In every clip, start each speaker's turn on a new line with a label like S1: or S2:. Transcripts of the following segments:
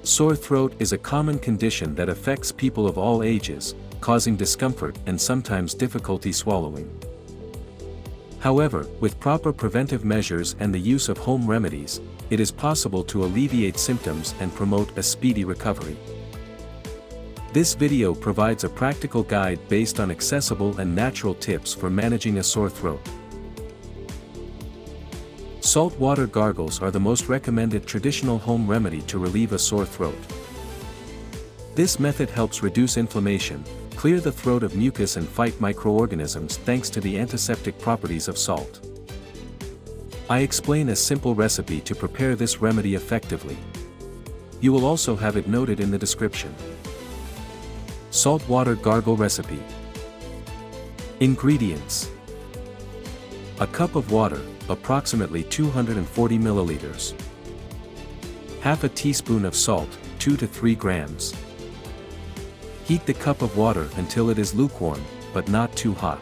S1: Sore throat is a common condition that affects people of all ages, causing discomfort and sometimes difficulty swallowing. However, with proper preventive measures and the use of home remedies, it is possible to alleviate symptoms and promote a speedy recovery. This video provides a practical guide based on accessible and natural tips for managing a sore throat. Saltwater gargles are the most recommended traditional home remedy to relieve a sore throat. This method helps reduce inflammation, clear the throat of mucus and fight microorganisms thanks to the antiseptic properties of salt. I explain a simple recipe to prepare this remedy effectively. You will also have it noted in the description. Saltwater gargle recipe. Ingredients: a cup of water, approximately 240 milliliters. Half a teaspoon of salt, 2 to 3 grams. Heat the cup of water until it is lukewarm, but not too hot.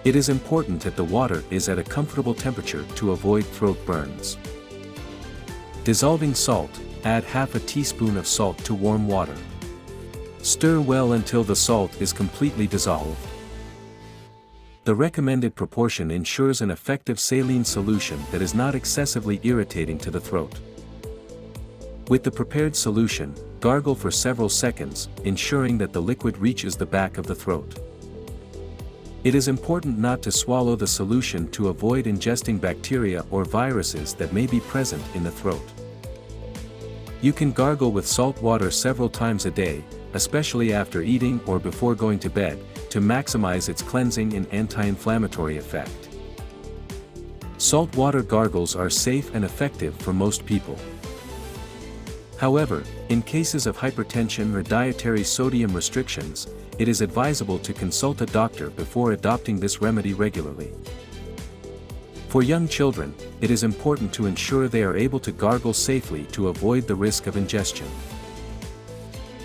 S1: It is important that the water is at a comfortable temperature to avoid throat burns. Dissolving salt, add half a teaspoon of salt to warm water. Stir well until the salt is completely dissolved. The recommended proportion ensures an effective saline solution that is not excessively irritating to the throat. With the prepared solution, gargle for several seconds, ensuring that the liquid reaches the back of the throat. It is important not to swallow the solution to avoid ingesting bacteria or viruses that may be present in the throat. You can gargle with salt water several times a day, especially after eating or before going to bed, to maximize its cleansing and anti-inflammatory effect. Saltwater gargles are safe and effective for most people. However, in cases of hypertension or dietary sodium restrictions, it is advisable to consult a doctor before adopting this remedy regularly. For young children, it is important to ensure they are able to gargle safely to avoid the risk of ingestion.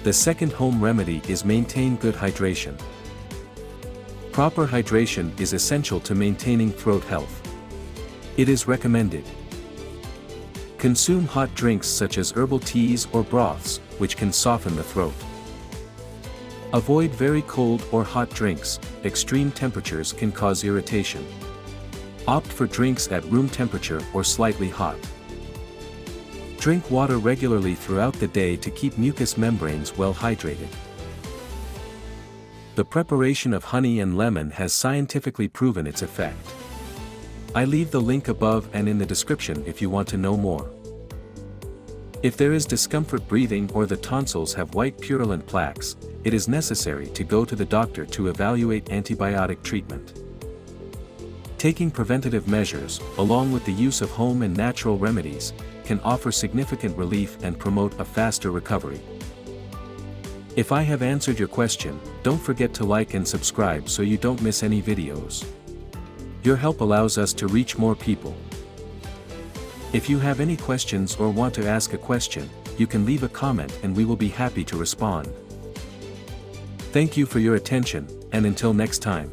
S1: The second home remedy is maintain good hydration. Proper hydration is essential to maintaining throat health. It is recommended: consume hot drinks such as herbal teas or broths, which can soften the throat. Avoid very cold or hot drinks, extreme temperatures can cause irritation. Opt for drinks at room temperature or slightly hot. Drink water regularly throughout the day to keep mucous membranes well hydrated. The preparation of honey and lemon has scientifically proven its effect. I leave the link above and in the description if you want to know more. If there is discomfort breathing or the tonsils have white purulent plaques, it is necessary to go to the doctor to evaluate antibiotic treatment. Taking preventative measures, along with the use of home and natural remedies, can offer significant relief and promote a faster recovery. If I have answered your question, don't forget to like and subscribe so you don't miss any videos. Your help allows us to reach more people. If you have any questions or want to ask a question, you can leave a comment and we will be happy to respond. Thank you for your attention, and until next time.